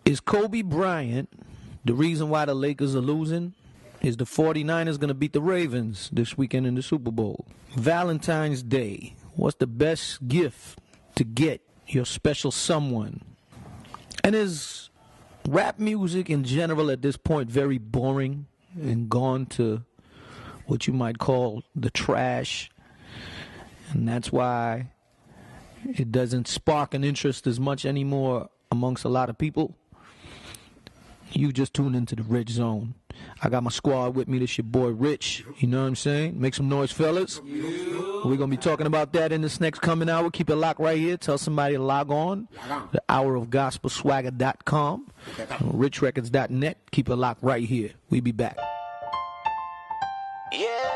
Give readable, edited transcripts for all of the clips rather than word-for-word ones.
Is Kobe Bryant the reason why the Lakers are losing? Is the 49ers going to beat the Ravens this weekend in the Super Bowl? Valentine's Day. What's the best gift to get your special someone? And is rap music in general at this point very boring and gone to what you might call the trash? And that's why it doesn't spark an interest as much anymore amongst a lot of people? You just tuned into the Rich Zone. I got my squad with me. This your boy Rich. You know what I'm saying? Make some noise, fellas. We're going to be talking about that in this next coming hour. Keep it locked right here. Tell somebody to log on. The hourofgospelswagger.com. richrecords.net. Keep it locked right here. We be back. Yeah.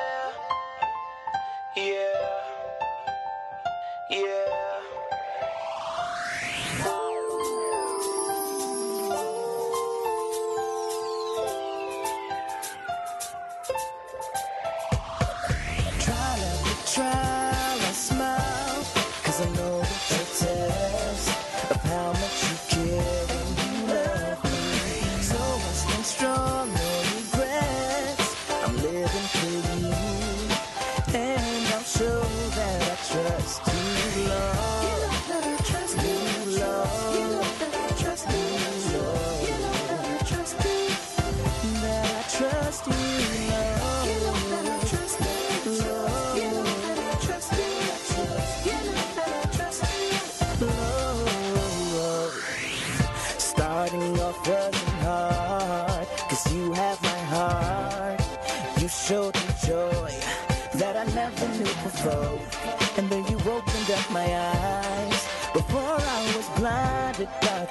Try, I smile, 'cause I know that you're test of how much you care when you love me. So I stand strong, no regrets. I'm living for you, and I'll show that I trust you, Lord. You know that I trust you, Lord. You know that I trust you, Lord. You know that I trust you, that I trust you, Lord. You know that I trust you, Lord. Starting off wasn't hard, 'cause you have my heart. You showed me joy that I never knew before, and then you opened up my eyes. Before I was blinded by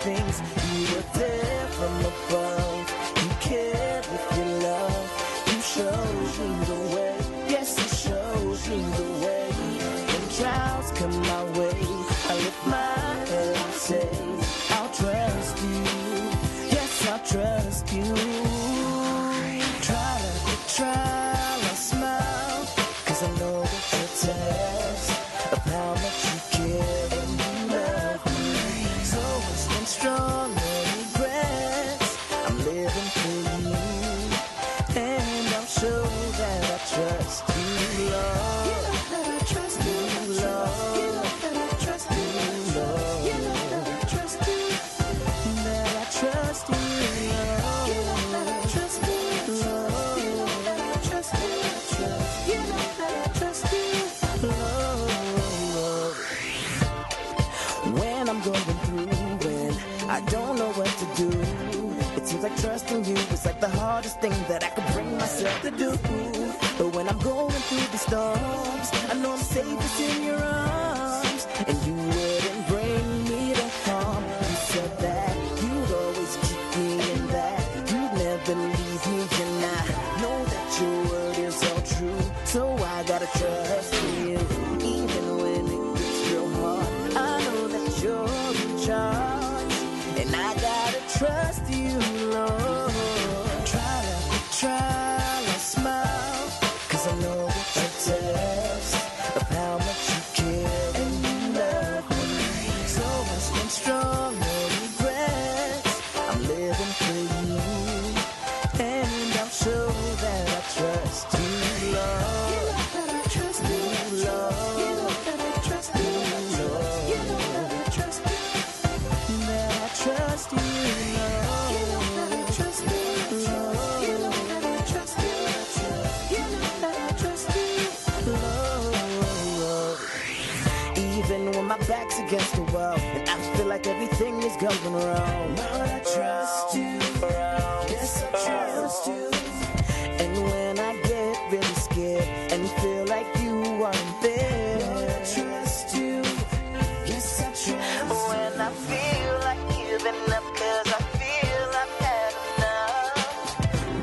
things, you were there from above. You cared with your love. You showed me the way. Yes, you showed me the way. When trials come my way, I lift my head and say, I'll trust you. Yes, I'll trust you. Trial after trial, I smile, 'cause I know that you're test of how much you care when you love me. So I stand strong, no regrets. I'm living for you, and I'll show that I trust you, Lord. You know that I trust you, Lord. You know that I trust you, Lord. You know that I trust you, that I trust you, Lord. You know that I trust you, Lord. You know that I trust you, you know that I trust you, Lord. When I'm going through and I don't know what to do, it seems like trusting you is like the hardest thing that I could bring myself to do. But when I'm going through the storms, I know I'm safest in your arms, and you wouldn't bring me to harm. You said that you'd always keep me in that you'd never leave me, and I know that your word is all true. So I gotta trust you, even when it gets real hard. I know that you're in charge, and I gotta trust you, Lord. Trial after trial, I smile, 'cause I know that you're test of how much you care and you love me. So I stand strong, no regrets. I'm living for you, and I'll show that I trust you, Lord. You know that I trust you, Lord. You know that I trust you, Lord. You know that I trust you, that I trust you, Lord. You know that I trust you, Lord. You know that I trust you, you know that I trust you, Lord. Even when my back's against the wall and I feel like everything is going wrong, Lord, I trust you. Yes, I trust you. And when I get really scared and feel like you aren't there, Lord, I trust you. Yes, I trust you. When I feel like giving up 'cause I feel I've had enough,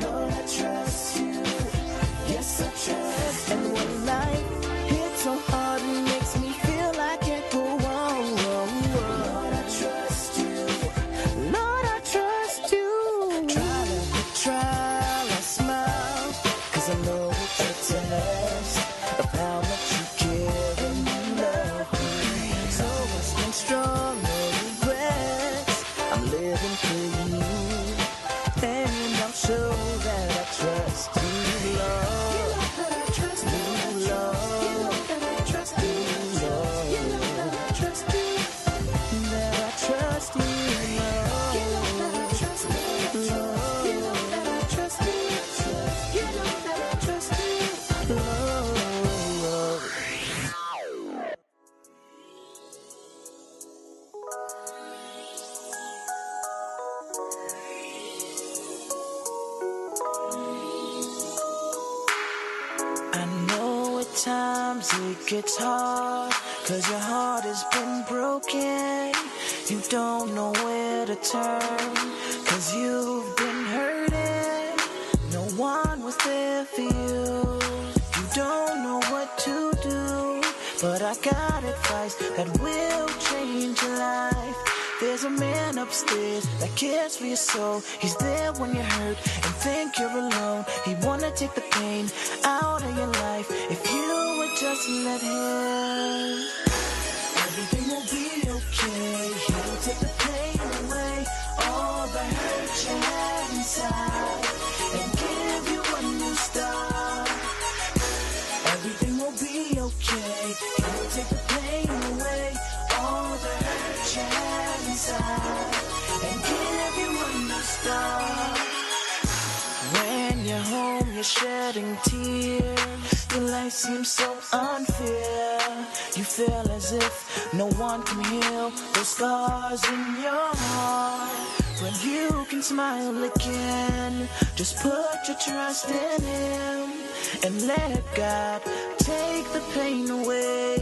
Lord, I trust you. Yes, I trust you. And when life hits so hard and makes me feel I can't go on, Lord, I trust you. Lord, I trust you. Trial after trial, I Sometimes it gets hard, cause your heart has been broken. You don't know where to turn, cause you've been hurting. No one was there for you. You don't know what to do, but I got advice that will change your life. There's a man upstairs that cares for your soul. He's there when you're hurt and think you're alone. He wanna take the pain out of your life if you would just let him. Everything will be okay. He'll take the pain away, all the hurt you had inside, and give you a new start. Everything will be okay. He'll take the pain away, all the hurt you had inside, and give you a new start. When you're home, you're shedding tears. Your life seems so unfair. You feel as if no one can heal those scars in your heart. But you can smile again. Just put your trust in Him and let God take the pain away.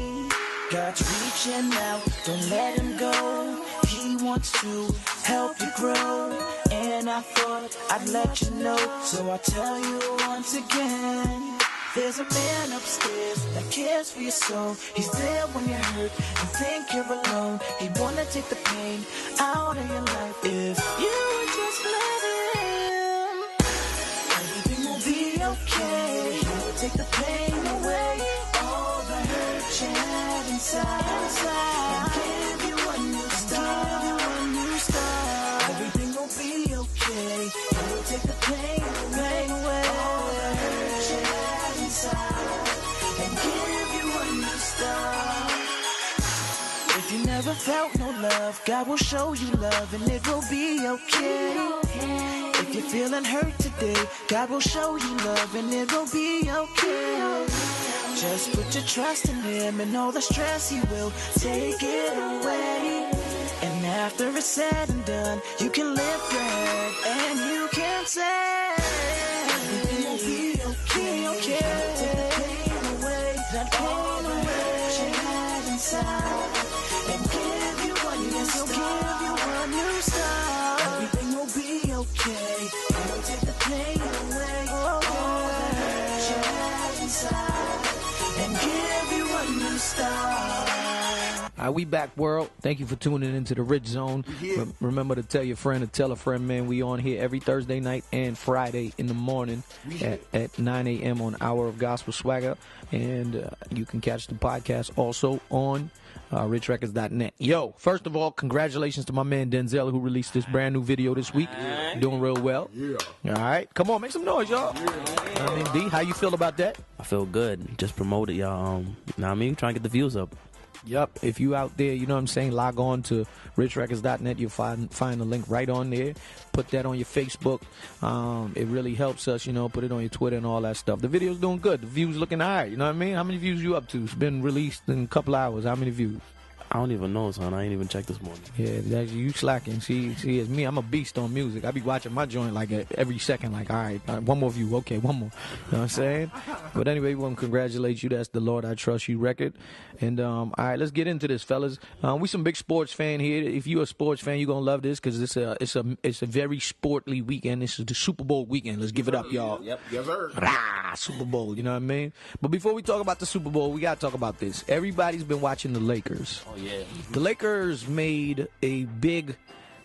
God's reaching out, don't let Him go. He wants to help you grow. And I thought I'd let you know, so I'll tell you once again. There's a man upstairs that cares for your soul. He's there when you're hurt and think you're alone. He wanna take the pain out of your life if you would just let Him. Everything will be okay. He'll take the pain away, all the hurt you had inside, and give you a new start. Everything will be okay. He'll take the pain away, all the hurt you had inside, and give you a new start. If you never felt no love, God will show you love, and it will be okay. If you're feeling hurt today, God will show you love, and it will be okay. Just put your trust in Him, and all the stress He will take it away. And after it's said and done, you can lift your head and you can say, everything will be okay, okay. Take the pain away, that pain away you had inside, and give you a new start. Give you a new start. Everything will be okay. He'll take the pain away, all the hurt you had inside, and give you a new start. All right, we back, world. Thank you for tuning into the Rich Zone. Yeah. Remember to tell your friend to tell a friend, man. We on here every Thursday night and Friday in the morning at 9 a.m. on Hour of Gospel Swagger. And you can catch the podcast also on richrecords.net. Yo, first of all, congratulations to my man Denzel, who released this brand new video this week. Doing real well. Yeah. All right. Come on, make some noise, y'all. Yeah. I mean, D, how you feel about that? I feel good. Just promote it, y'all. Know what I mean? Trying to get the views up. Yep. If you out there, you know what I'm saying, log on to richrecords.net. You'll find the link right on there. Put that on your Facebook. It really helps us, you know. Put it on your Twitter and all that stuff. The video's doing good. The views looking all right. You know what I mean? How many views you up to? It's been released in a couple hours. How many views? I don't even know, son. I ain't even checked this morning. Yeah, that's you slacking. See, it's me. I'm a beast on music. I be watching my joint like every second. Like, all right, one more view. Okay, one more. You know what I'm saying? But anyway, we want to congratulate you. That's the Lord I Trust You record. And all right, let's get into this, fellas. We some big sports fan here. If you're a sports fan, you're gonna love this because it's a very sportly weekend. This is the Super Bowl weekend. Let's give it up, y'all. Yep. Yes, sir. Rah, Super Bowl. You know what I mean? But before we talk about the Super Bowl, we gotta talk about this. Everybody's been watching the Lakers. Oh, yeah. The Lakers made a big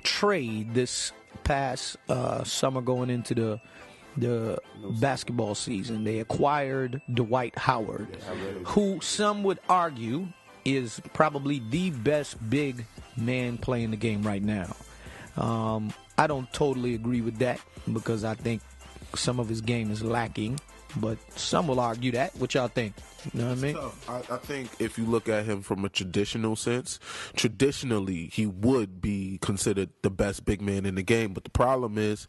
trade this past summer going into the basketball season. They acquired Dwight Howard, who some would argue is probably the best big man playing the game right now. I don't totally agree with that because I think some of his game is lacking, but some will argue that. What y'all think? You know what I mean? I think if you look at him from a traditional sense, traditionally he would be considered the best big man in the game. But the problem is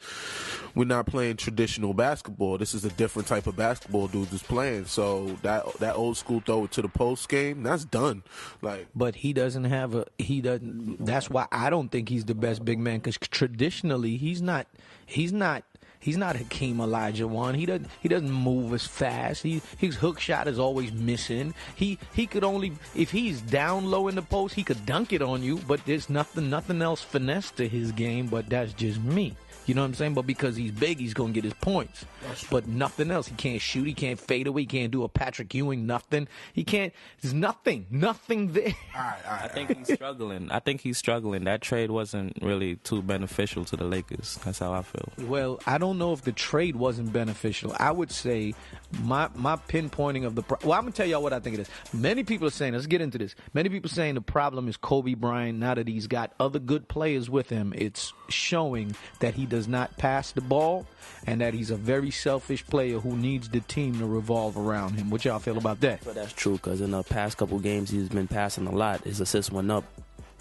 we're not playing traditional basketball. This is a different type of basketball dude is playing. So that old school throw it to the post game, that's done. But he doesn't. That's why I don't think he's the best big man because traditionally he's not He's not Hakeem Olajuwon. He doesn't move as fast. His hook shot is always missing. He could only, if he's down low in the post, he could dunk it on you. But there's nothing else finesse to his game. But that's just me. You know what I'm saying? But because he's big, he's going to get his points. But nothing else. He can't shoot. He can't fade away. He can't do a Patrick Ewing. Nothing. He can't. There's nothing there. I think he's struggling. That trade wasn't really too beneficial to the Lakers. That's how I feel. Well, I don't know if the trade wasn't beneficial. I would say my pinpointing of the well, I'm gonna tell y'all what I think it is. Many people are saying, let's get into this. Many people are saying the problem is Kobe Bryant. Now that he's got other good players with him, it's showing that he does not pass the ball and that he's a very selfish player who needs the team to revolve around him. What y'all feel about that? But that's true, because in the past couple games he's been passing a lot. His assists went up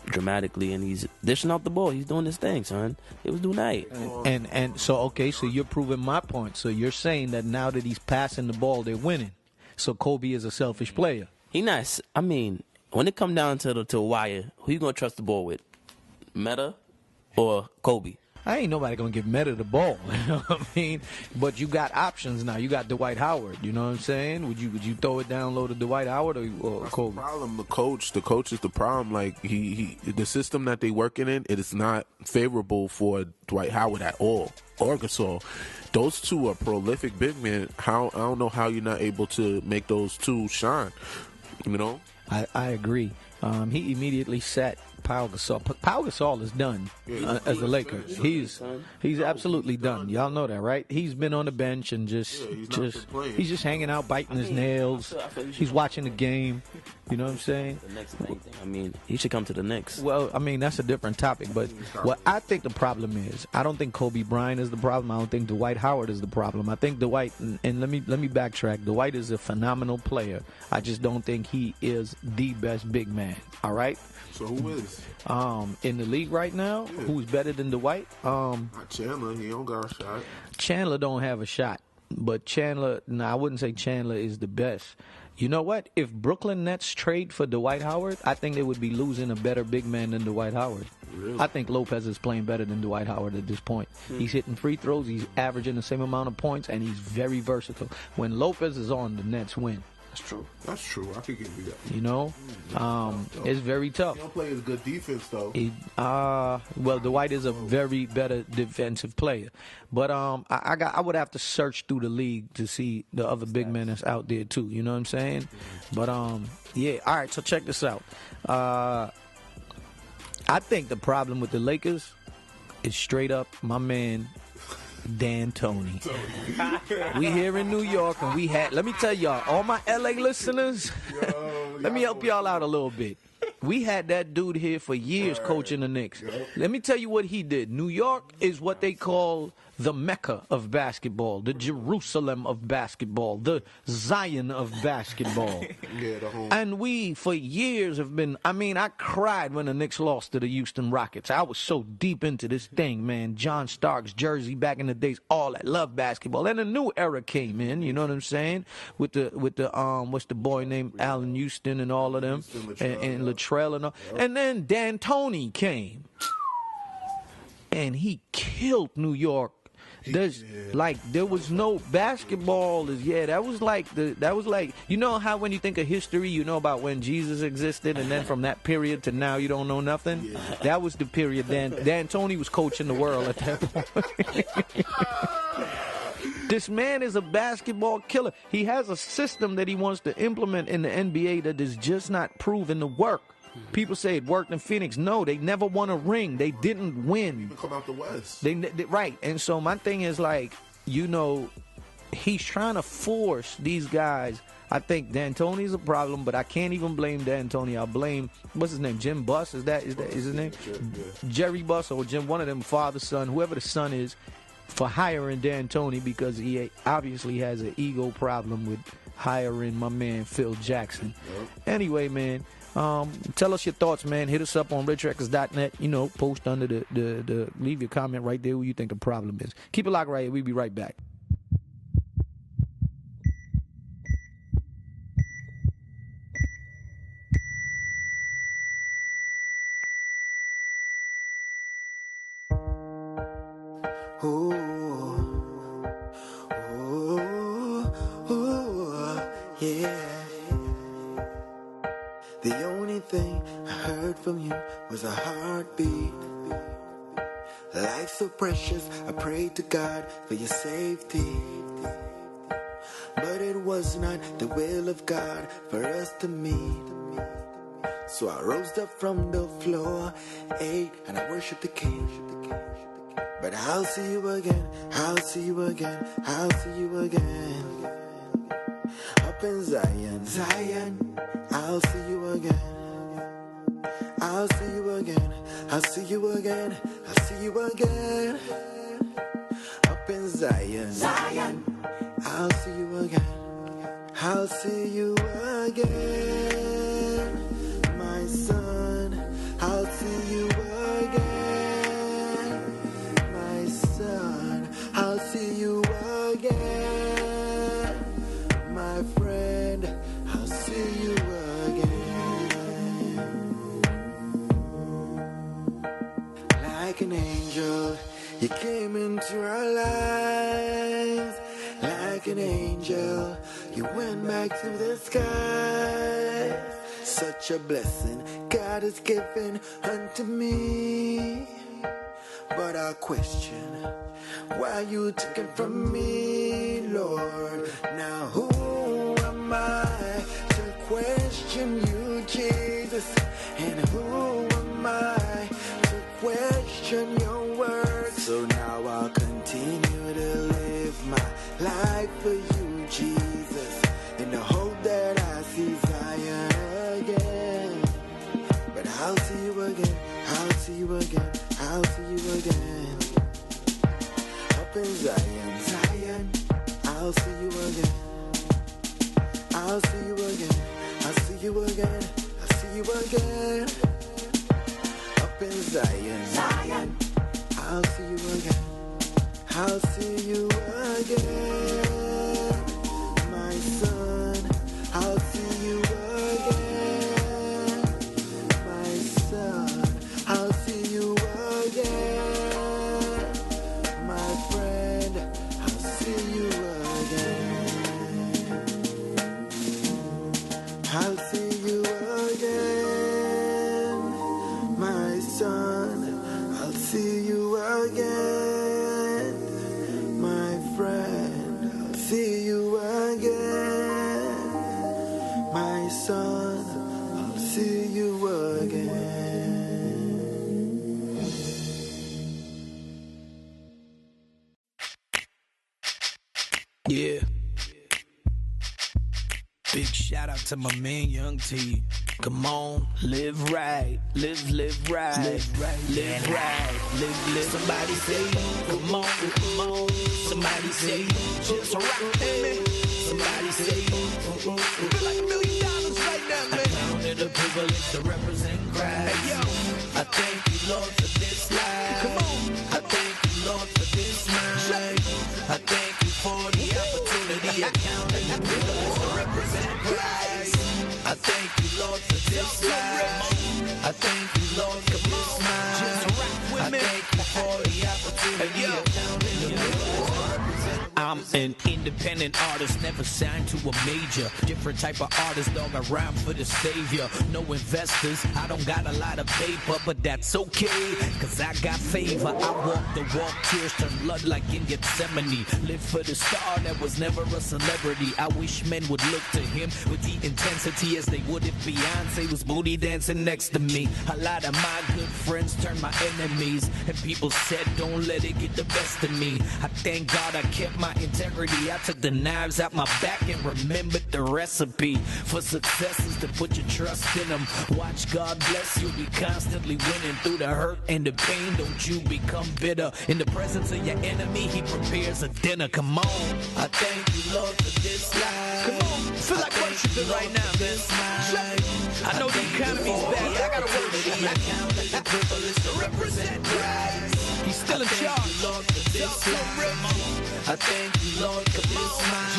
dramatically, and he's dishing out the ball. He's doing his thing, son. It was doing night. And so, okay, so you're proving my point. So you're saying that now that he's passing the ball, they're winning. So Kobe is a selfish player. He not. I mean, when it come down to the wire, who you gonna trust the ball with? Meta or Kobe? I ain't nobody gonna give Meta the ball. You know what I mean? But you got options now. You got Dwight Howard. You know what I'm saying? Would you throw it down low to Dwight Howard or That's Kobe? the problem. The coach is the problem. Like the system that they working in, it is not favorable for Dwight Howard at all or Gasol. Those two are prolific big men. I don't know how you're not able to make those two shine. You know? I agree. He immediately sat Pau Gasol. Pau Gasol is done as a Laker. He's absolutely done. Y'all know that, right? He's been on the bench and he's just hanging out, biting his nails. He's watching the game. You know what I'm saying? The next thing. I mean, he should come to the Knicks. Well, I mean, that's a different topic. But what I think the problem is, I don't think Kobe Bryant is the problem. I don't think Dwight Howard is the problem. I think Dwight, and let me backtrack. Dwight is a phenomenal player. I just don't think he is the best big man. All right? So who is? In the league right now, who's better than Dwight? Not Chandler. He don't got a shot. Chandler don't have a shot. But Chandler, I wouldn't say Chandler is the best. You know what? If Brooklyn Nets trade for Dwight Howard, I think they would be losing a better big man than Dwight Howard. Really? I think Lopez is playing better than Dwight Howard at this point. He's hitting free throws, he's averaging the same amount of points, and he's very versatile. When Lopez is on, the Nets win. That's true. I could give you that. You know? It's very tough. He don't play as good defense, though. Well, Dwight is a very better defensive player. But I would have to search through the league to see the other big men that's out there, too. You know what I'm saying? But, yeah. All right, so check this out. I think the problem with the Lakers is straight up my man D'Antoni. We here in New York, and let me tell y'all, all my LA listeners, let me help y'all out a little bit. We had that dude here for years coaching the Knicks. Let me tell you what he did. New York is what they call the Mecca of basketball, the Jerusalem of basketball, the Zion of basketball. And we, for years, have been, I cried when the Knicks lost to the Houston Rockets. I was so deep into this thing, man. John Starks jersey back in the days, all that. Love basketball. Then a new era came in, you know what I'm saying? With the what's the boy named Allen Houston and all of them, and Latrell and all. And then D'Antoni came. And he killed New York. There was no basketball. That was like you know how when you think of history, you know about when Jesus existed, and then from that period to now you don't know nothing. That was the period. D'Antoni was coaching the world at that point. This man is a basketball killer. He has a system that he wants to implement in the NBA that is just not proven to work. People say it worked in Phoenix. No, they never won a ring. They didn't win. Even come out the West. They right. And so my thing is like, he's trying to force these guys. I think D'Antoni's a problem, but I can't even blame D'Antoni. I'll blame, what's his name? Jim Buss? Is his name? Jerry Buss or Jim, one of them, father, son, whoever the son is, for hiring D'Antoni because he obviously has an ego problem with hiring my man Phil Jackson. Anyway, man. Tell us your thoughts, man. Hit us up on richrecords.net. Post under the leave your comment right there where you think the problem is. Keep it locked right here. We'll be right back. Ooh. Yeah. The only thing I heard from you was a heartbeat. Life so precious, I prayed to God for your safety. But it was not the will of God for us to meet. So I rose up from the floor, ate, and I worshiped the King. But I'll see you again, I'll see you again, I'll see you again. Up in Zion, Zion, I'll see you again. I'll see you again, I'll see you again, I'll see you again. Up in Zion, Zion, I'll see you again. I'll see you again, my son. I'll see you again, my son. I'll see you again, my friend. I'll see you again. Like an angel, you came into our lives. Like an angel, you went back to the sky. Such a blessing God has given unto me. But I question why you took it from me, Lord. Now who am I to question you, Jesus? And who am I to question your word? So now I'll continue to live my life for you, Jesus, in the hope that I see Zion again. But I'll see you again, I'll see you again, I'll see you again. Up in Zion, Zion, I'll see you again. I'll see you again, I'll see you again, I'll see you again. Up in Zion, Zion, I'll see you again. I'll see you again, my son. I'll see you again, my son. I'll see you again, my friend. I'll see you again. I'll see you again, my son. I'll see you again. See you again, my son. I'll see you again. Yeah. Big shout out to my man Young T. Come on, live right, live right, live right, live right, live. Somebody say, come on, come on. Somebody say, just rock with me. Somebody say, feel like $1 million right now, man. I counted a privilege to represent Christ. Hey, yo, I thank you, Lord, for this life. Come on, I thank you, Lord, for this night. I thank you for the opportunity. I counted a privilege to represent Christ. I thank you, Lord, for this life. I thank you, Lord, for this night. I thank you for the opportunity. I counted a privilege. I'm an independent artist, never signed to a major. Different type of artist, dog, I rhyme for the savior. No investors, I don't got a lot of paper, but that's okay, cause I got favor. I walk the walk, tears turn blood like in Gethsemane. Live for the star that was never a celebrity. I wish men would look to him with the intensity as they would if Beyonce was booty dancing next to me. A lot of my good friends turned my enemies, and people said don't let it get the best of me. I thank God I kept my integrity. I took the knives out my back and remembered the recipe for success is to put your trust in them. Watch God bless you, be constantly winning through the hurt and the pain. Don't you become bitter. In the presence of your enemy, he prepares a dinner. Come on, I thank you, Lord, for this life. Come on, feel like worshiping right now, man. I know the economy's bad, but I gotta worship. I count the privilege to represent Christ. He's still in charge. Lord, for this I thank you, Lord, for this mind.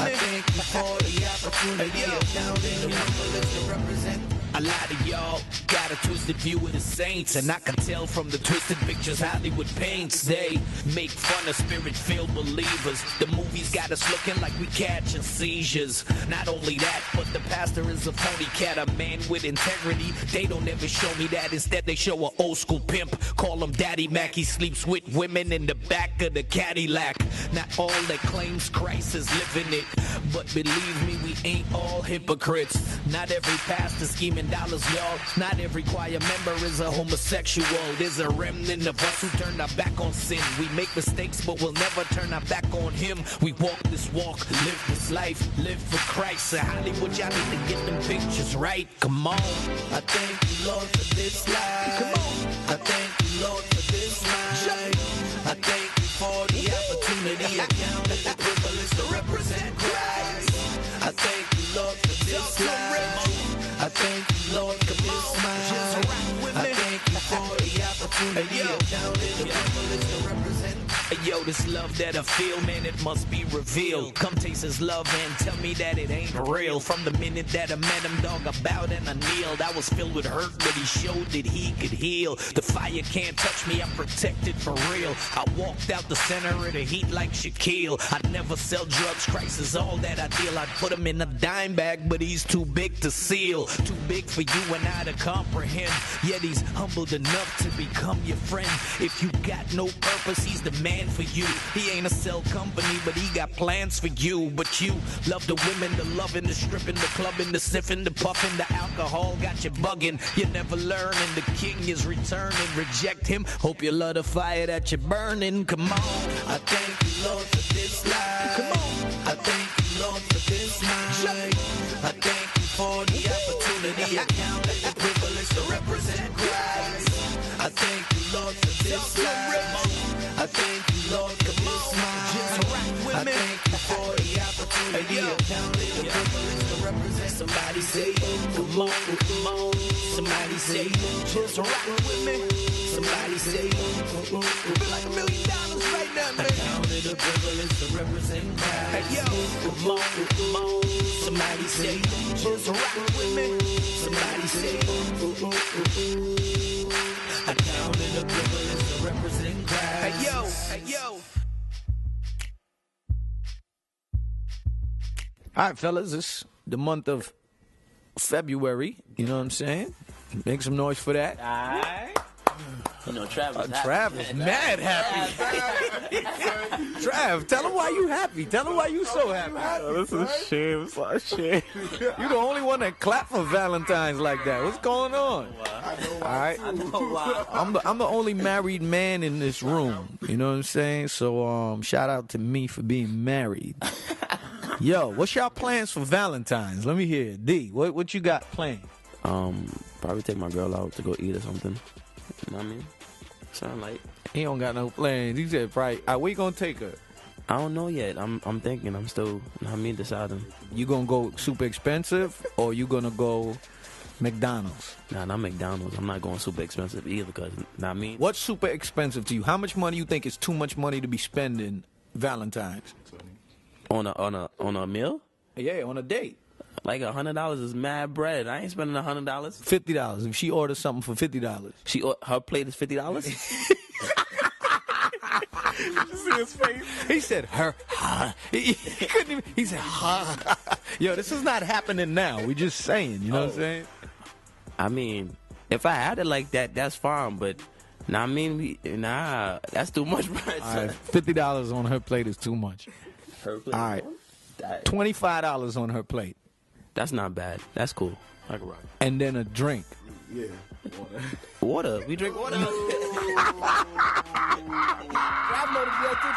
I thank you for the opportunity of counting the privilege to represent A lot of y'all got a twisted view of the saints, and I can tell from the twisted pictures Hollywood paints. They make fun of spirit-filled believers. The movies got us looking like we catching seizures. Not only that, but the pastor is a phony cat, a man with integrity. They don't ever show me that. Instead, they show an old school pimp. Call him Daddy Mac. He sleeps with women in the back of the Cadillac. Not all that claims Christ is living it, but believe me, we ain't all hypocrites. Not every pastor scheming dollars, y'all. Not every choir member is a homosexual. There's a remnant of us who turn our back on sin. We make mistakes, but we'll never turn our back on him. We walk this walk, live this life, live for Christ. So Hollywood, y'all need to get them pictures right. Come on. I thank you, Lord, for this life. Come on. I thank you, Lord, for this life. I thank you for the opportunity, I count it the privilege to represent Christ. I thank you, Lord, for this life. I thank you, Lord, for this life. I thank you for the opportunity, I count it the privilege to represent. Yo, this love that I feel, man, it must be revealed. Come taste his love and tell me that it ain't real. From the minute that I met him, dog, I bowed and I kneeled. I was filled with hurt, but he showed that he could heal. The fire can't touch me, I'm protected for real. I walked out the center of the heat like Shaquille. I'd never sell drugs, Christ is all that I deal. I'd put him in a dime bag, but he's too big to seal. Too big for you and I to comprehend. Yet he's humbled enough to become your friend. If you got no purpose, he's the man for you. He ain't a cell company, but he got plans for you. But you love the women, the loving, the stripping, the clubbing, the sniffing, the puffing, the alcohol got you bugging. You never learn, and the king is returning. Reject him, hope you love the fire that you're burning. Come on. I thank you, Lord, for this life. Come on. I thank you, Lord, for this life. I thank you for the opportunity, I count it the privilege to represent Christ. I thank you, Lord, for this life. I thank you, Lord, for this life. I thank you for the opportunity, I count it the privilege to represent. Somebody say, come on, come on. Somebody say, just rock with me. Somebody say, feel like $1 million right now, man. I count it a privilege to represent Christ. Hey, yo, come on, come on. Somebody say, just rock with me. Somebody say, I count it a privilege to represent Christ. Hey, yo, hey, yo. All right, fellas, it's the month of February. You know what I'm saying? Make some noise for that. All right. You know, Travis. Travis, mad happy. Trav, tell him why you happy. Tell him why you so happy. This is a shame. It's a shame. You the only one that clap for Valentines like that. What's going on? All right. I'm the only married man in this room. You know what I'm saying? So shout out to me for being married. Yo, what's y'all plans for Valentine's? Let me hear it. D, what you got planned? Probably take my girl out to go eat or something. You know what I mean? Sound like He don't got no plans. He said probably. Where you gonna take her? I don't know yet. I'm thinking. I'm still. You know what I mean, deciding. You gonna go super expensive or you gonna go McDonald's? Nah, not McDonald's. I'm not going super expensive either. Cause, know what I mean? What's super expensive to you? How much money you think is too much money to be spending Valentine's? On a meal? Yeah, on a date. Like $100 is mad bread. I ain't spending $100. $50. If she orders something for $50, her plate is $50. You see his face? He said her. He couldn't even. He said ha. Yo, this is not happening now. We just saying. You know what I'm saying? I mean, if I had it like that, that's fine. But nah, I mean, that's too much bread. All right, $50 on her plate is too much. Her plate. All right, $25 on her plate. That's not bad. That's cool. I can rock. And then a drink. Yeah. Water. We drink water.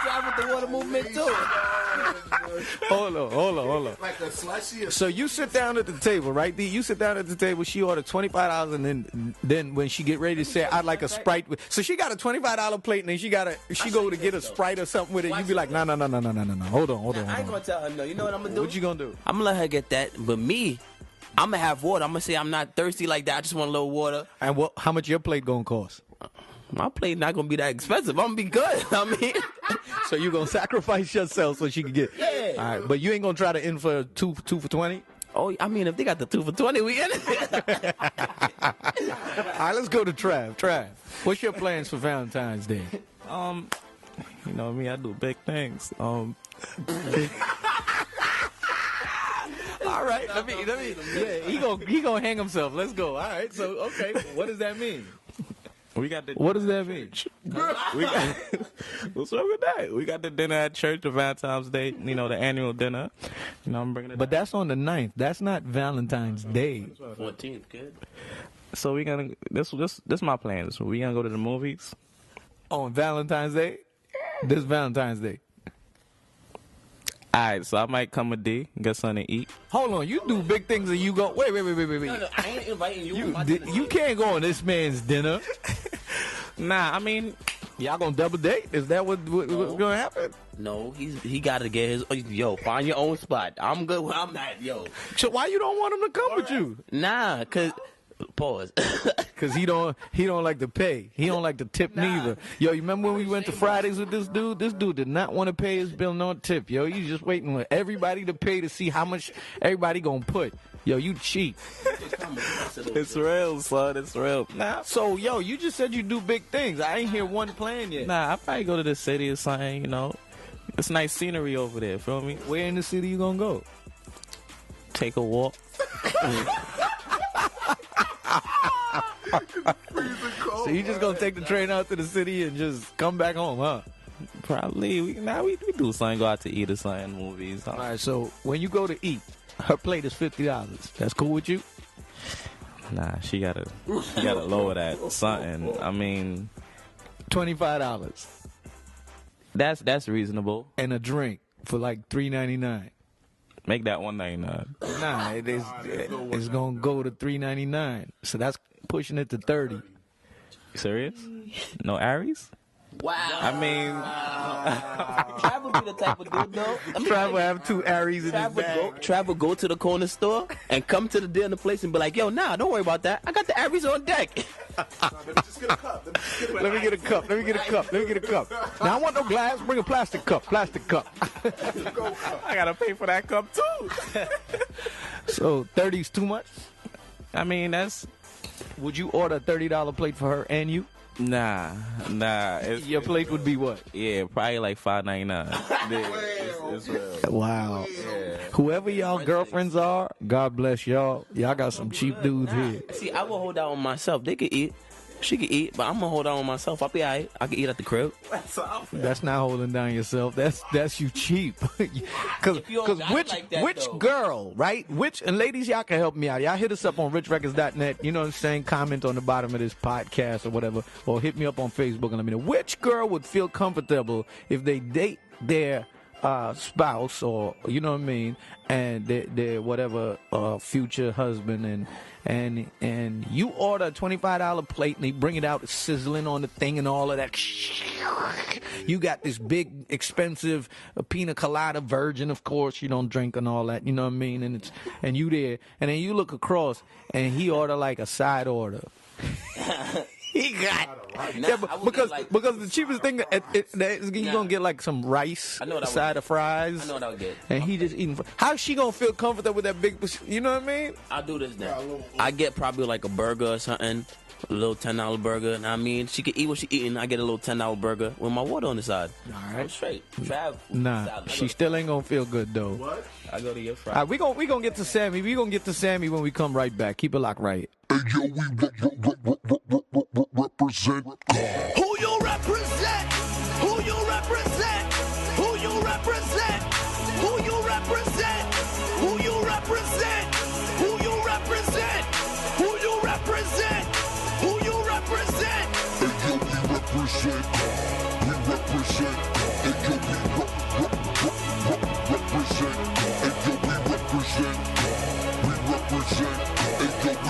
Travel with the water movement too. Hold on. Like a slushy. So you sit down at the table, right? You sit down at the table. She ordered $25, and then when she get ready to say, "I'd like a Sprite," so she got a $25 plate, and then she go to get a Sprite or something with it. You be like, no. Hold on. I ain't gonna tell her no. You know what I'm gonna do? What you gonna do? I'm gonna let her get that. But me, I'm gonna have water. I'm gonna say I'm not thirsty like that. I just want a little water. And how much your plate gonna cost? My plate not gonna be that expensive. I'm gonna be good. I mean, so you gonna sacrifice yourself so she can get? Yeah. All right, but you ain't gonna try to in for two for $20. Oh, I mean, if they got the 2 for $20, we in it. All right, let's go to Trav. Trav, what's your plans for Valentine's Day? You know me, I do big things. All right, let me. Yeah, he gonna hang himself. Let's go. All right, so okay, what does that mean? We got the. What does that mean? What's wrong with that? We got the dinner at church, the Valentine's Day. You know, the annual dinner. You know, I'm bringing it. But that's on the 9th. That's not Valentine's Day. 14th, kid. So we gonna this my plan. So we gonna go to the movies On Valentine's Day? This Valentine's Day. All right, so I might come with D, get something to eat. Hold on, you do big things and you go. Wait. No, I ain't inviting you. You can't go on this man's dinner. Nah, I mean, Y'all gonna double date? Is that what's gonna happen? No, he got to get his. Yo, find your own spot. I'm good where I'm at, yo. So why you don't want him to come with you? Nah, cause pause. Cause he don't like to pay. He don't like to tip neither. Yo, you remember when we went to Fridays with this dude? This dude did not want to pay his bill, no tip. Yo, you just waiting for everybody to pay to see how much everybody gonna put. Yo, you cheat. it's real, son. It's real. Nah, So, yo, you just said you do big things. I ain't hear one plan yet. nah, I probably go to the city or something. You know, it's nice scenery over there. Feel me? Where in the city you gonna go? Take a walk. So you just gonna take the train out to the city and just come back home, huh? Probably. We do something. Go out to eat or something. Movies. All right. So when you go to eat, her plate is $50. That's cool with you? Nah, she gotta lower that something. I mean, $25 that's reasonable. and a drink for like $3.99. Make that $1.99. Nah, it's gonna go to $3.99. So that's pushing it to $30. Serious? No Aries? Wow. I mean, Trav would be the type of dude, though. I mean, Trav will have 2 Aries in his bag. Trav would go to the corner store and come to the dinner place and be like, yo, nah, don't worry about that. I got the Aries on deck. Let me get a cup. Now I want no glass. Bring a plastic cup. I gotta pay for that cup too. So 30's too much? I mean, that's Would you order a $30 plate for her and you? nah. Your plate would be what? Yeah, probably like $5.99. It's real. Wow. Whoever y'all girlfriends are, God bless y'all. Y'all got some cheap dudes here. See, I will hold out on myself. They could eat. She could eat, but I'm going to hold out on myself. I'll be all right. I can eat at the crib. That's not holding down yourself. That's you cheap. Because If you don't got it like that, which though. girl, right? And ladies, y'all can help me out. Y'all hit us up on richrecords.net. You know what I'm saying? Comment on the bottom of this podcast or whatever. Or hit me up on Facebook and let me know. Which girl would feel comfortable if they date their spouse or, you know what I mean, and their whatever future husband and you order a $25 plate and they bring it out sizzling on the thing and all of that. You got this big expensive pina colada virgin, of course you don't drink and all that, you know what I mean, and you there and then you look across and he order like a side order. He got because the cheapest thing you gonna get like some rice, I know what I side of fries. I know what I would get. And he just eating. How's she gonna feel comfortable with that big? You know what I mean? I'll do this then. I get probably like a burger or something, a little $10 burger. And I mean, she can eat what she eating. I get a little $10 burger with my water on the side. All right. I'm straight. Trav. Nah, salad. she still ain't gonna feel good though. What? I go to your fry. All right, we gonna get to Sammy. We gonna get to Sammy when we come right back. Keep it locked right. Hey yo, we represent God. Who you represent? Who you represent? Who you represent? Who you represent? Who you represent? Who you represent? Who you represent? Who you represent? Hey yo, we represent God. We represent God. Hey yo, we represent God. Hey yo, we represent God. We represent God.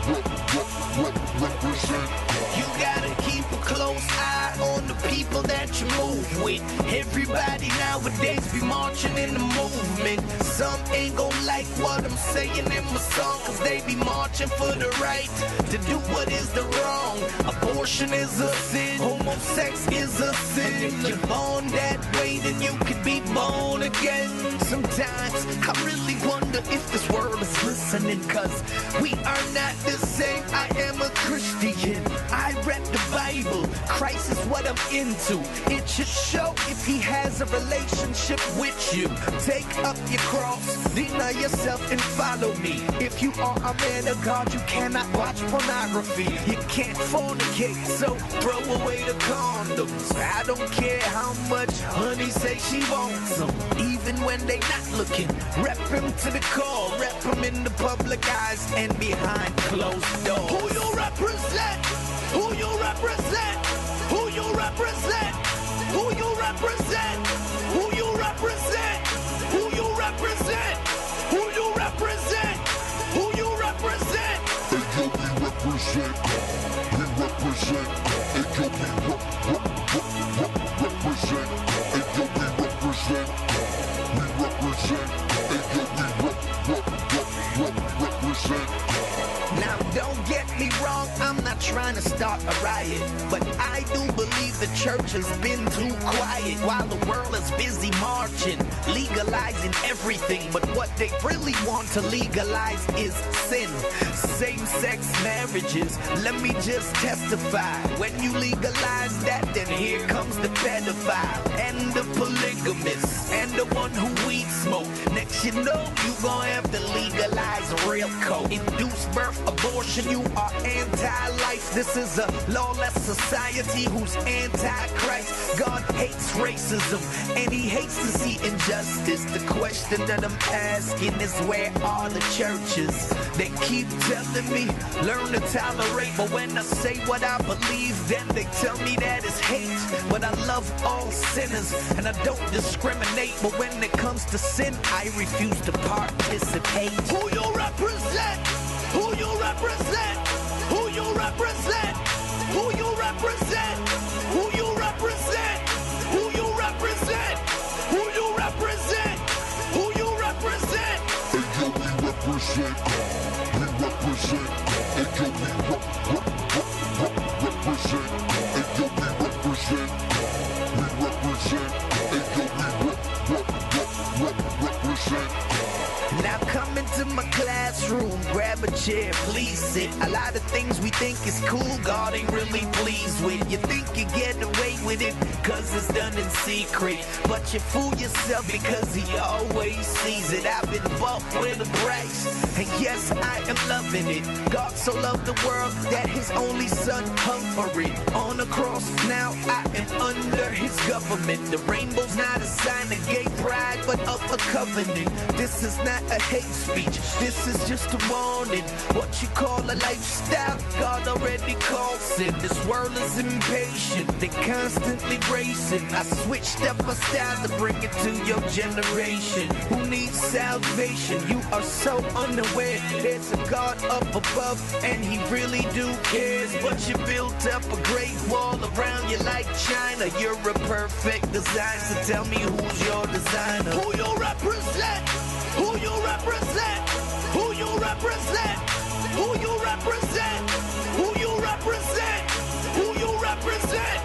Hey yo, we represent God. You gotta keep a close eye on the people that you move move with. Everybody nowadays be marching in the movement. Some ain't gon' like what I'm saying in my song, cause they be marching for the right to do what is the wrong. Abortion is a sin, homosex is a sin. If you're born that way, then you could be born again. Sometimes I really wonder if this world is listening, cause we are not the same. I am a Christian, I read the Bible, Christ is what I'm into. It should show if he has a relationship with you. Take up your cross, deny yourself and follow me. If you are a man of God, you cannot watch pornography. You can't fornicate, so throw away the condoms. I don't care how much honey say she wants them, even when they not looking. Rep him to the core, rep him in the public eyes and behind closed doors. Who you represent? Who you represent? Who you represent? Who you represent? Who you represent? Who you represent? Who you represent? Who you represent? Hey, yo, we represent. We represent. Hey, yo, we represent. Hey, yo, we represent. We represent. Hey, yo, we represent. Now don't get me wrong, I'm not trying to start a riot, but I do believe the church has been too quiet while the world is busy marching, legalizing everything. But what they really want to legalize is sin. Same-sex marriages, let me just testify. When you legalize that, then here comes the pedophile and the polygamist and the one who weed smoke. Next you know, you gonna have to legalize real coke. Induced birth abortion, you are anti-life. This is a lawless society who's anti-Christ. God hates racism and he hates to see injustice. The question that I'm asking is, where are the churches? They keep telling me, learn to tolerate, but when I say what I believe, then they tell me that it's hate. But I love all sinners and I don't discriminate, but when it comes to sin, I refuse to participate. Who you represent? Who you represent? Who you represent? Who you represent? Who you represent? Who you represent? Who you represent? Who you represent? Hey, yo, we represent. We represent. Hey, yo, we represent. Hey, yo, we represent. We represent. Hey, yo, we represent. Now come into my classroom, grab a chair, please sit. A lot of things we think is cool, God ain't really pleased with. You think you get away with it, cause it's done in secret. But you fool yourself because he always sees it. I've been bought with a price, and yes, I am loving it. God so loved the world that his only son hung for it. On the cross, now I am under his government. The rainbow's not a sign of gay pride, but of a covenant. This is not a hate speech, this is just a warning. What you call a lifestyle, God already calls it. This world is impatient, they constantly racing. I switched up my style to bring it to your generation who needs salvation. You are so unaware, there's a God up above and he really do cares. But you built up a great wall around you like China. You're a perfect design, so tell me who's your designer? Who you represent? Who you represent? Who you represent? Who you represent? Who you represent? Who you represent?